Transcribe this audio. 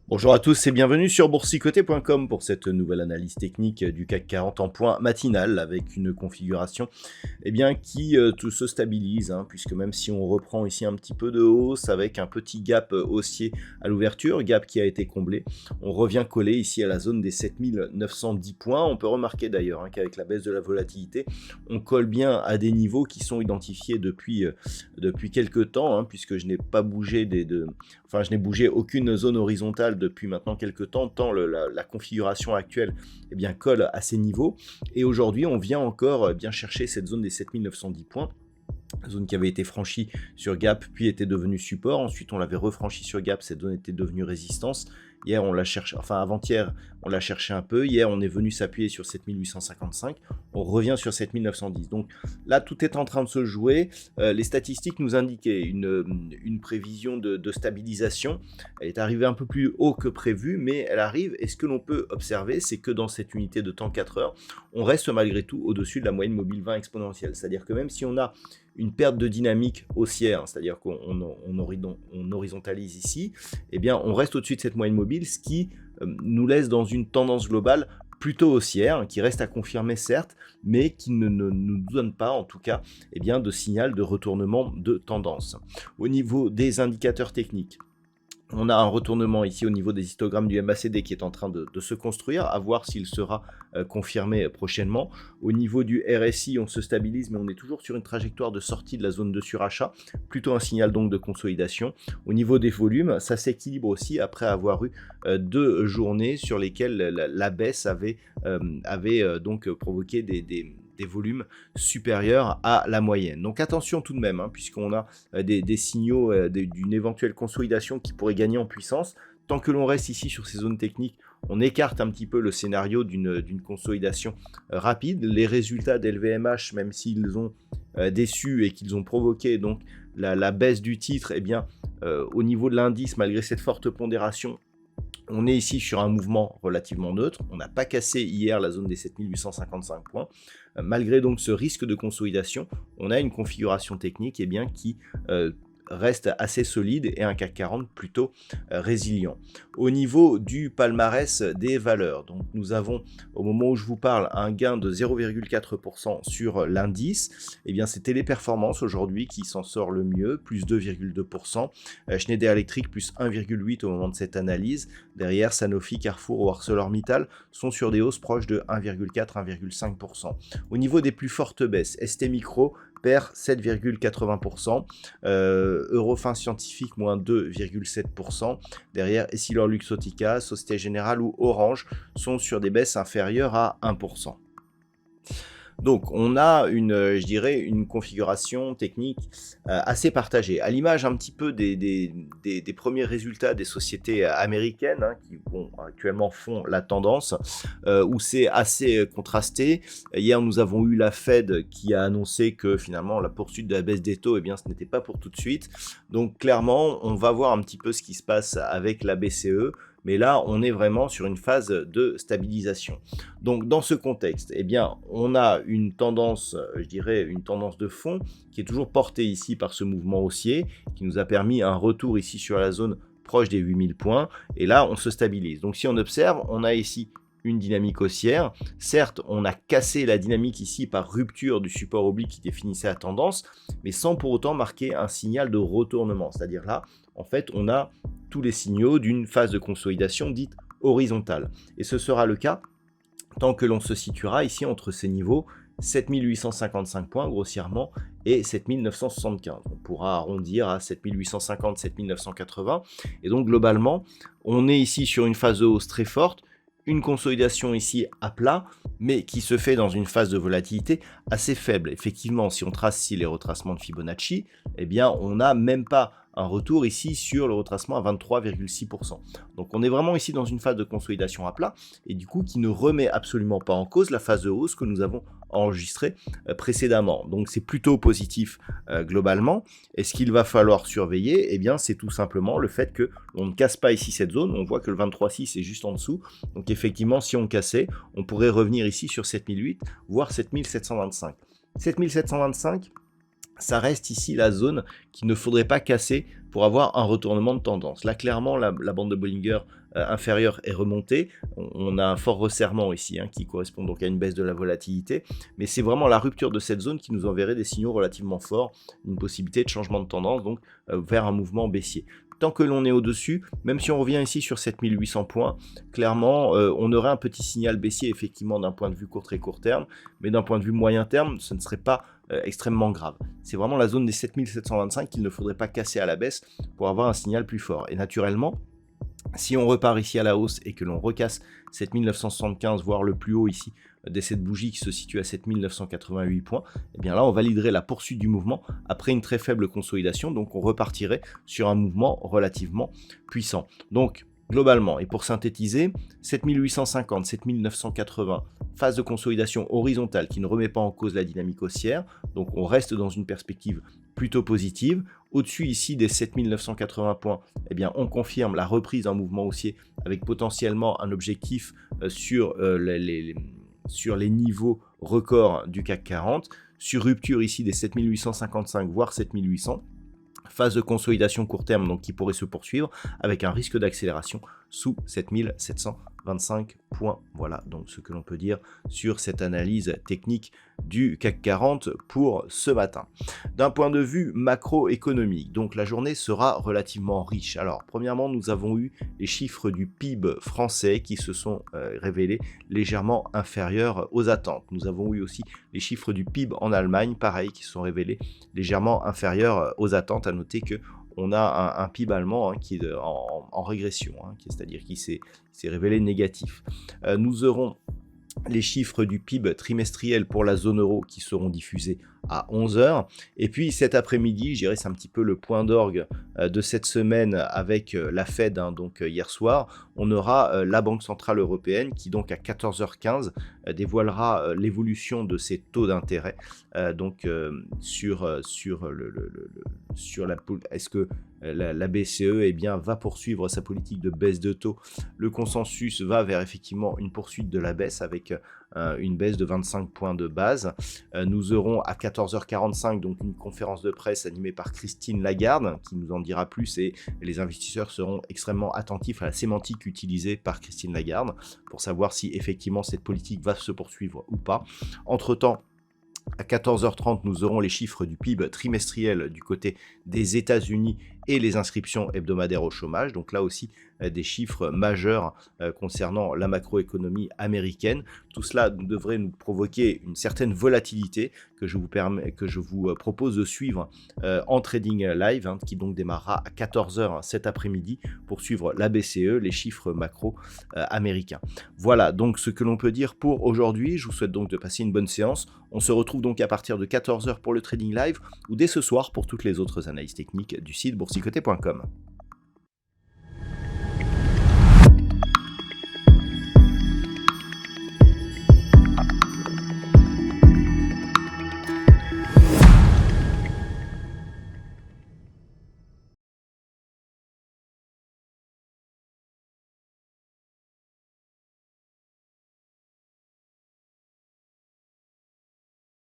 Bonjour à tous et bienvenue sur boursicoté.com pour cette nouvelle analyse technique du CAC 40 en point matinal avec une configuration qui tout se stabilise, puisque même si on reprend ici un petit peu de hausse avec un petit gap haussier à l'ouverture, gap qui a été comblé, on revient coller ici à la zone des 7910 points. On peut remarquer d'ailleurs qu'avec la baisse de la volatilité, on colle bien à des niveaux qui sont identifiés depuis quelques temps, puisque je n'ai pas bougé je n'ai bougé aucune zone horizontale depuis maintenant quelques temps, tant la configuration actuelle colle à ces niveaux. Et aujourd'hui, on vient encore bien chercher cette zone des 7910 points. Zone qui avait été franchie sur gap, puis était devenue support. Ensuite, on l'avait refranchie sur gap, cette zone était devenue résistance. Hier, on l'a cherché, avant-hier, on l'a cherché un peu. Hier, on est venu s'appuyer sur 7855. On revient sur 7910. Donc là, tout est en train de se jouer. Les statistiques nous indiquaient une prévision de stabilisation. Elle est arrivée un peu plus haut que prévu, mais elle arrive. Et ce que l'on peut observer, c'est que dans cette unité de temps 4 heures, on reste malgré tout au-dessus de la moyenne mobile 20 exponentielle. C'est-à-dire que même si on a une perte de dynamique haussière, c'est-à-dire qu'on horizontalise ici, on reste au-dessus de cette moyenne mobile, ce qui nous laisse dans une tendance globale plutôt haussière, qui reste à confirmer certes, mais qui ne nous donne pas en tout cas de signal de retournement de tendance. Au niveau des indicateurs techniques, on a un retournement ici au niveau des histogrammes du MACD qui est en train de se construire, à voir s'il sera confirmé prochainement. Au niveau du RSI, on se stabilise, mais on est toujours sur une trajectoire de sortie de la zone de surachat, plutôt un signal donc de consolidation. Au niveau des volumes, ça s'équilibre aussi après avoir eu 2 journées sur lesquelles la baisse avait provoqué des volumes supérieurs à la moyenne. Donc attention tout de même, puisqu'on a des signaux d'une éventuelle consolidation qui pourrait gagner en puissance. Tant que l'on reste ici sur ces zones techniques, on écarte un petit peu le scénario d'une consolidation rapide. Les résultats d'LVMH, même s'ils ont déçu et qu'ils ont provoqué donc la baisse du titre, au niveau de l'indice, malgré cette forte pondération, on est ici sur un mouvement relativement neutre. On n'a pas cassé hier la zone des 7855 points. Malgré donc ce risque de consolidation, on a une configuration technique qui reste assez solide et un CAC 40 plutôt résilient. Au niveau du palmarès des valeurs, donc nous avons au moment où je vous parle un gain de 0,4% sur l'indice. C'est Téléperformance aujourd'hui qui s'en sort le mieux, plus 2,2%. Schneider Electric plus 1,8% au moment de cette analyse. Derrière, Sanofi, Carrefour ou ArcelorMittal sont sur des hausses proches de 1,4-1,5%. Au niveau des plus fortes baisses, ST Micro perd 7,80%, Eurofins Scientifique moins 2,7%, derrière EssilorLuxottica, Société Générale ou Orange sont sur des baisses inférieures à 1%. Donc on a une configuration technique assez partagée, à l'image un petit peu des premiers résultats des sociétés américaines qui actuellement font la tendance, où c'est assez contrasté. Hier nous avons eu la Fed qui a annoncé que finalement la poursuite de la baisse des taux, ce n'était pas pour tout de suite. Donc clairement on va voir un petit peu ce qui se passe avec la BCE. Mais là, on est vraiment sur une phase de stabilisation. Donc, dans ce contexte, on a une tendance, une tendance de fond qui est toujours portée ici par ce mouvement haussier, qui nous a permis un retour ici sur la zone proche des 8000 points. Et là, on se stabilise. Donc, si on observe, on a ici une dynamique haussière. Certes, on a cassé la dynamique ici par rupture du support oblique qui définissait la tendance, mais sans pour autant marquer un signal de retournement. C'est-à-dire là, en fait, on a tous les signaux d'une phase de consolidation dite horizontale. Et ce sera le cas tant que l'on se situera ici entre ces niveaux 7855 points grossièrement et 7975. On pourra arrondir à 7850, 7980. Et donc globalement, on est ici sur une phase de hausse très forte, une consolidation ici à plat, mais qui se fait dans une phase de volatilité assez faible. Effectivement, si on trace ici les retracements de Fibonacci, eh bien, on n'a même pas un retour ici sur le retracement à 23,6%. Donc on est vraiment ici dans une phase de consolidation à plat, et du coup qui ne remet absolument pas en cause la phase de hausse que nous avons enregistrée précédemment. Donc c'est plutôt positif globalement. Et ce qu'il va falloir surveiller, eh bien, c'est tout simplement le fait que on ne casse pas ici cette zone. On voit que le 23,6 est juste en dessous. Donc effectivement, si on cassait, on pourrait revenir ici sur 7008, voire 7725. 7725, ça reste ici la zone qu'il ne faudrait pas casser pour avoir un retournement de tendance. Là, clairement, la bande de Bollinger inférieure est remontée. On a un fort resserrement ici, qui correspond donc à une baisse de la volatilité. Mais c'est vraiment la rupture de cette zone qui nous enverrait des signaux relativement forts, une possibilité de changement de tendance, donc vers un mouvement baissier. Tant que l'on est au-dessus, même si on revient ici sur 7800 points, clairement, on aurait un petit signal baissier, effectivement, d'un point de vue très court terme, mais d'un point de vue moyen terme, ce ne serait pas extrêmement grave. C'est vraiment la zone des 7725 qu'il ne faudrait pas casser à la baisse pour avoir un signal plus fort. Et naturellement, si on repart ici à la hausse et que l'on recasse 7975, voire le plus haut ici, de cette bougie qui se situe à 7988 points, et bien là on validerait la poursuite du mouvement après une très faible consolidation, donc on repartirait sur un mouvement relativement puissant. Donc globalement, et pour synthétiser, 7850, 7980, phase de consolidation horizontale qui ne remet pas en cause la dynamique haussière, donc on reste dans une perspective plutôt positive. Au-dessus ici des 7980 points, eh bien, on confirme la reprise d'un mouvement haussier avec potentiellement un objectif sur les niveaux records du CAC 40, sur rupture ici des 7855 voire 7800. Phase de consolidation court terme donc qui pourrait se poursuivre avec un risque d'accélération sous 7725 points. Voilà donc ce que l'on peut dire sur cette analyse technique du CAC 40 pour ce matin. D'un point de vue macroéconomique, donc la journée sera relativement riche. Alors premièrement, nous avons eu les chiffres du PIB français qui se sont révélés légèrement inférieurs aux attentes. Nous avons eu aussi les chiffres du PIB en Allemagne, pareil, qui se sont révélés légèrement inférieurs aux attentes. À noter que on a un PIB allemand qui est en régression, c'est-à-dire qui s'est révélé négatif. Nous aurons les chiffres du PIB trimestriel pour la zone euro qui seront diffusés à 11h. Et puis cet après-midi, je dirais c'est un petit peu le point d'orgue de cette semaine avec la Fed, donc hier soir, on aura la Banque Centrale Européenne qui donc à 14h15 dévoilera l'évolution de ses taux d'intérêt sur la est-ce que la BCE va poursuivre sa politique de baisse de taux. Le consensus va vers effectivement une poursuite de la baisse avec une baisse de 25 points de base. Nous aurons à 14h45 donc une conférence de presse animée par Christine Lagarde qui nous en dira plus, et les investisseurs seront extrêmement attentifs à la sémantique utilisée par Christine Lagarde pour savoir si effectivement cette politique va se poursuivre ou pas. Entre-temps, à 14h30, nous aurons les chiffres du PIB trimestriel du côté des États-Unis et les inscriptions hebdomadaires au chômage. Donc là aussi, des chiffres majeurs concernant la macroéconomie américaine. Tout cela devrait nous provoquer une certaine volatilité que je vous propose de suivre en trading live, qui donc démarrera à 14h cet après-midi pour suivre la BCE, les chiffres macro américains. Voilà donc ce que l'on peut dire pour aujourd'hui. Je vous souhaite donc de passer une bonne séance. On se retrouve donc à partir de 14h pour le trading live ou dès ce soir pour toutes les autres analyses techniques du site boursicoté.com.